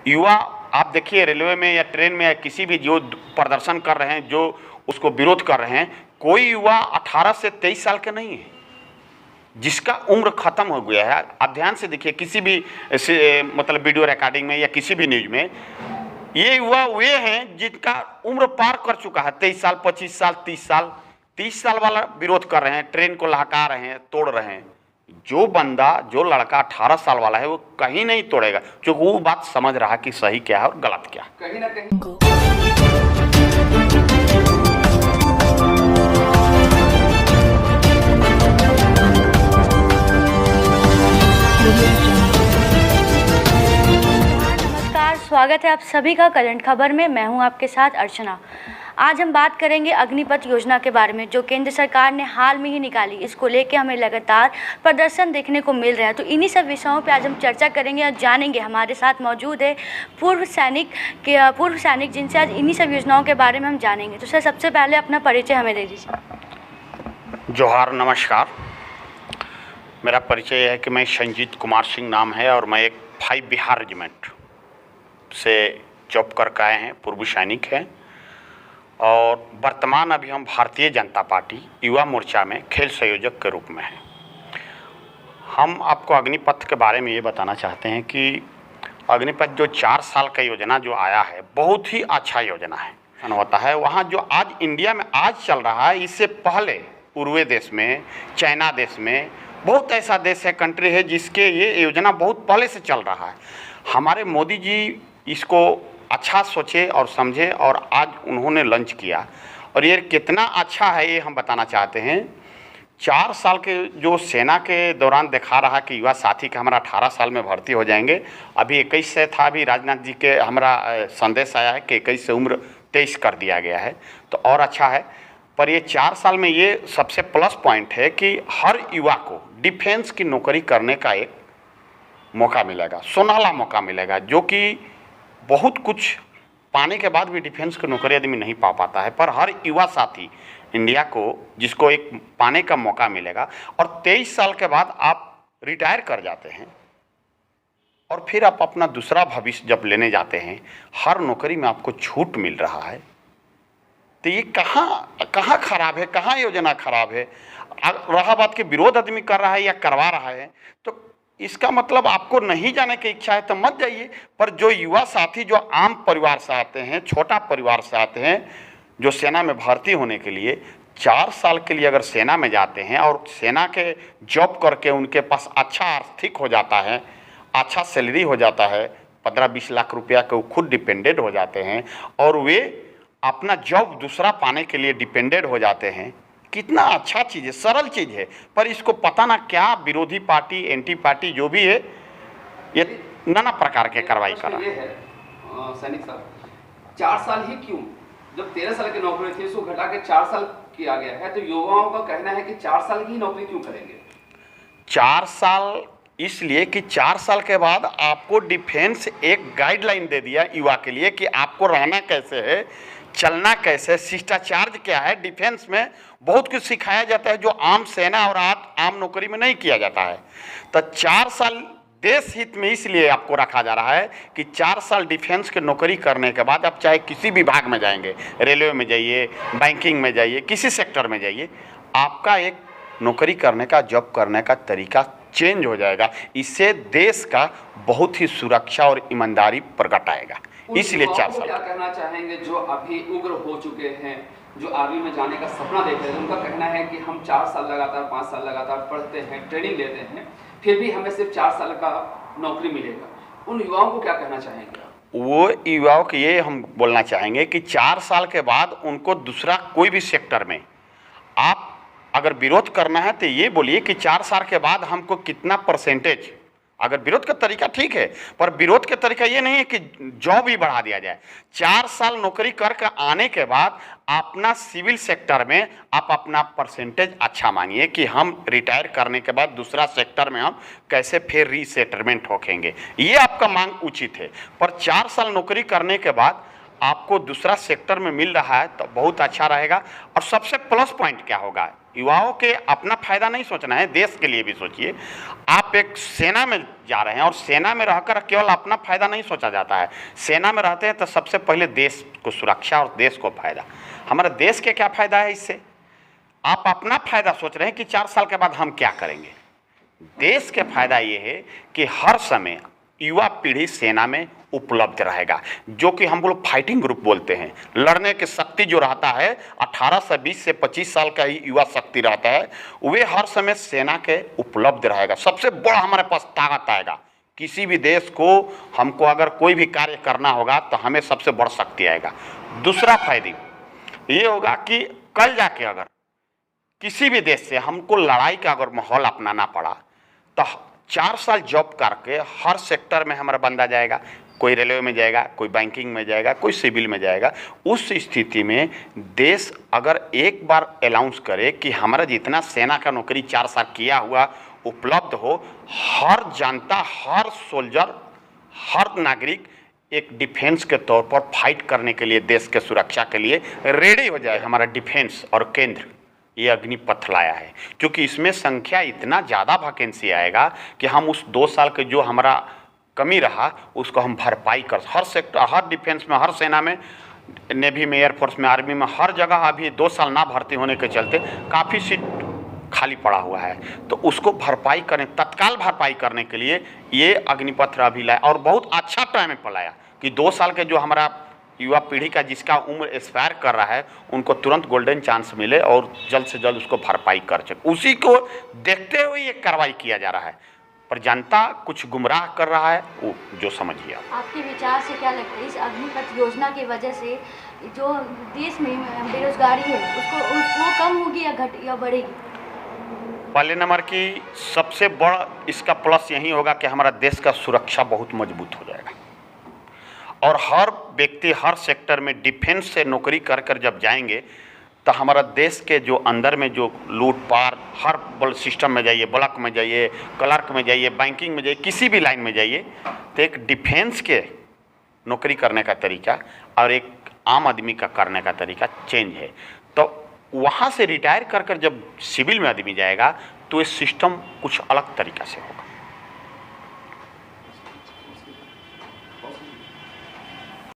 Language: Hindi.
युवा आप देखिए रेलवे में या ट्रेन में या किसी भी जो प्रदर्शन कर रहे हैं, जो उसको विरोध कर रहे हैं, कोई युवा 18 से 23 साल के नहीं है जिसका उम्र खत्म हो गया है। आप ध्यान से देखिए किसी भी मतलब वीडियो रिकॉर्डिंग में या किसी भी न्यूज में, ये युवा वे हैं जिनका उम्र पार कर चुका है, 23 साल 25 साल 30 साल वाला विरोध कर रहे हैं, ट्रेन को लहका रहे हैं, तोड़ रहे हैं। जो बंदा जो लड़का 18 साल वाला है वो कहीं नहीं तोड़ेगा, क्योंकि वो बात समझ रहा कि सही क्या है और गलत क्या है। कहीं ना कहीं नमस्कार, स्वागत है आप सभी का करंट खबर में। मैं हूं आपके साथ अर्चना। आज हम बात करेंगे अग्निपथ योजना के बारे में, जो केंद्र सरकार ने हाल में ही निकाली। इसको लेके हमें लगातार प्रदर्शन देखने को मिल रहा है। तो इन्हीं सब विषयों पे आज हम चर्चा करेंगे और जानेंगे। हमारे साथ मौजूद है पूर्व सैनिक जिनसे आज इन्हीं सब योजनाओं के बारे में हम जानेंगे। तो सर, सबसे पहले अपना परिचय हमें दे दीजिए। जोहार, नमस्कार। मेरा परिचय है कि मैं संजीत कुमार सिंह नाम है और मैं एक 5 बिहार रेजिमेंट से जॉब करके आए हैं, पूर्व सैनिक हैं और वर्तमान अभी हम भारतीय जनता पार्टी युवा मोर्चा में खेल संयोजक के रूप में हैं। हम आपको अग्निपथ के बारे में ये बताना चाहते हैं कि अग्निपथ जो 4 साल का योजना जो आया है, बहुत ही अच्छा योजना है। होता है वहाँ जो आज इंडिया में आज चल रहा है, इससे पहले पूर्वी देश में, चाइना देश में, बहुत ऐसा देश है, कंट्री है जिसके ये योजना बहुत पहले से चल रहा है। हमारे मोदी जी इसको अच्छा सोचे और समझे और आज उन्होंने लॉन्च किया और ये कितना अच्छा है ये हम बताना चाहते हैं। 4 साल के जो सेना के दौरान दिखा रहा कि युवा साथी का हमारा 18 साल में भर्ती हो जाएंगे। अभी 21 से था, अभी राजनाथ जी के हमारा संदेश आया है कि 21 से उम्र 23 कर दिया गया है, तो और अच्छा है। पर ये 4 साल में ये सबसे प्लस पॉइंट है कि हर युवा को डिफेंस की नौकरी करने का एक मौका मिलेगा, सुनहला मौका मिलेगा, जो कि बहुत कुछ पाने के बाद भी डिफेंस की नौकरी आदमी नहीं पा पाता है। पर हर युवा साथी इंडिया को जिसको एक पाने का मौका मिलेगा और 23 साल के बाद आप रिटायर कर जाते हैं और फिर आप अपना दूसरा भविष्य जब लेने जाते हैं, हर नौकरी में आपको छूट मिल रहा है। तो ये कहाँ खराब है, कहाँ योजना खराब है? रहा बात के विरोध आदमी कर रहा है या करवा रहा है, तो इसका मतलब आपको नहीं जाने की इच्छा है तो मत जाइए। पर जो युवा साथी जो आम परिवार से आते हैं, छोटा परिवार से आते हैं, जो सेना में भर्ती होने के लिए 4 साल के लिए अगर सेना में जाते हैं और सेना के जॉब करके उनके पास अच्छा आर्थिक हो जाता है, अच्छा सैलरी हो जाता है, 15-20 लाख रुपया के वो खुद डिपेंडेंट हो जाते हैं और वे अपना जॉब दूसरा पाने के लिए डिपेंडेंट हो जाते हैं। कितना अच्छा चीज़ है, सरल चीज़ है। पर इसको पता ना क्या विरोधी पार्टी, एंटी पार्टी जो भी है, ये नाना प्रकार के कार्रवाई कर रहा है। सैनिक साहब, 4 साल ही क्यों? जब 13 साल की नौकरी थी उसको घटा के 4 साल किया गया है, तो युवाओं का कहना है कि 4 साल की नौकरी क्यों करेंगे? 4 साल इसलिए कि 4 साल के बाद आपको डिफेंस एक गाइडलाइन दे दिया युवा के लिए कि आपको रहना कैसे है, चलना कैसे, शिष्टाचार क्या है। डिफेंस में बहुत कुछ सिखाया जाता है जो आम सेना और आम नौकरी में नहीं किया जाता है। तो 4 साल देश हित में इसलिए आपको रखा जा रहा है कि 4 साल डिफेंस की नौकरी करने के बाद आप चाहे किसी विभाग में जाएंगे, रेलवे में जाइए, बैंकिंग में जाइए, किसी सेक्टर में जाइए, आपका एक नौकरी करने का, जॉब करने का तरीका चेंज हो जाएगा। इससे देश का बहुत ही सुरक्षा और ईमानदारी प्रकट आएगा। इसलिए 4 साल। क्या कहना चाहेंगे जो अभी उग्र हो चुके हैं, जो आर्मी में जाने का सपना देख रहे हैं? उनका कहना है कि हम 4 साल लगातार, 5 साल लगातार पढ़ते हैं, ट्रेनिंग लेते हैं, फिर भी हमें सिर्फ 4 साल का नौकरी मिलेगा। उन युवाओं को क्या कहना चाहेंगे? वो युवाओं को ये हम बोलना चाहेंगे कि 4 साल के बाद उनको दूसरा कोई भी सेक्टर में आप अगर विरोध करना है तो ये बोलिए कि 4 साल के बाद हमको कितना परसेंटेज, अगर विरोध का तरीका ठीक है, पर विरोध का तरीका ये नहीं है कि जॉब ही बढ़ा दिया जाए। 4 साल नौकरी करके आने के बाद अपना सिविल सेक्टर में आप अपना परसेंटेज अच्छा मानिए कि हम रिटायर करने के बाद दूसरा सेक्टर में हम कैसे फिर रीसेटलमेंट होखेंगे, ये आपका मांग उचित है। पर 4 साल नौकरी करने के बाद आपको दूसरा सेक्टर में मिल रहा है तो बहुत अच्छा रहेगा। और सबसे प्लस पॉइंट क्या होगा युवाओं के अपना फायदा नहीं सोचना है, देश के लिए भी सोचिए। आप एक सेना में जा रहे हैं और सेना में रहकर केवल अपना फायदा नहीं सोचा जाता है। सेना में रहते हैं तो सबसे पहले देश को सुरक्षा और देश को फायदा। हमारे देश के क्या फायदा है इससे? आप अपना फायदा सोच रहे हैं कि 4 साल के बाद हम क्या करेंगे। देश के फायदा ये है कि हर समय युवा पीढ़ी सेना में उपलब्ध रहेगा, जो कि हम लोग फाइटिंग ग्रुप बोलते हैं। लड़ने की शक्ति जो रहता है 18 से 20 से 25 साल का ही युवा शक्ति रहता है, वे हर समय सेना के उपलब्ध रहेगा। सबसे बड़ा हमारे पास ताकत आएगा। किसी भी देश को हमको अगर कोई भी कार्य करना होगा तो हमें सबसे बड़ा शक्ति आएगा। दूसरा फायदा ये होगा कि कल जाके अगर किसी भी देश से हमको लड़ाई का अगर माहौल अपनाना पड़ा तो 4 साल जॉब करके हर सेक्टर में हमारा बंदा जाएगा। कोई रेलवे में जाएगा, कोई बैंकिंग में जाएगा, कोई सिविल में जाएगा। उस स्थिति में देश अगर एक बार अनाउंस करे कि हमारा जितना सेना का नौकरी 4 साल किया हुआ उपलब्ध हो, हर जनता, हर सोल्जर, हर नागरिक एक डिफेंस के तौर पर फाइट करने के लिए, देश के सुरक्षा के लिए रेडी हो जाए। हमारा डिफेंस और केंद्र ये अग्निपथ लाया है, क्योंकि इसमें संख्या इतना ज़्यादा वैकेंसी आएगा कि हम उस 2 साल के जो हमारा कमी रहा उसको हम भरपाई कर, हर सेक्टर, हर डिफेंस में, हर सेना में, नेवी में, एयरफोर्स में, आर्मी में, हर जगह अभी 2 साल ना भर्ती होने के चलते काफ़ी सीट खाली पड़ा हुआ है। तो उसको भरपाई करने, तत्काल भरपाई करने के लिए ये अग्निपथ अभी लाया और बहुत अच्छा टाइम पर लाया कि 2 साल के जो हमारा युवा पीढ़ी का जिसका उम्र एक्सपायर कर रहा है उनको तुरंत गोल्डन चांस मिले और जल्द से जल्द उसको भरपाई कर सके। उसी को देखते हुए ये कार्रवाई किया जा रहा है। पर जनता कुछ गुमराह कर रहा है, वो जो समझिए। आपके विचार से क्या लगता है इस अग्निपथ योजना की वजह से जो देश में बेरोजगारी है वो कम होगी या बढ़ेगी? पहले नंबर की सबसे बड़ा इसका प्लस यही होगा कि हमारा देश का सुरक्षा बहुत मजबूत हो जाएगा और हर व्यक्ति हर सेक्टर में डिफेंस से नौकरी कर कर जब जाएंगे तो हमारा देश के जो अंदर में जो लूटपाट, हर बल सिस्टम में जाइए, ब्लॉक में जाइए, क्लर्क में जाइए, बैंकिंग में जाइए, किसी भी लाइन में जाइए, तो एक डिफेंस के नौकरी करने का तरीका और एक आम आदमी का करने का तरीका चेंज है। तो वहाँ से रिटायर कर कर जब सिविल में आदमी जाएगा तो ये सिस्टम कुछ अलग तरीक़ा से होगा।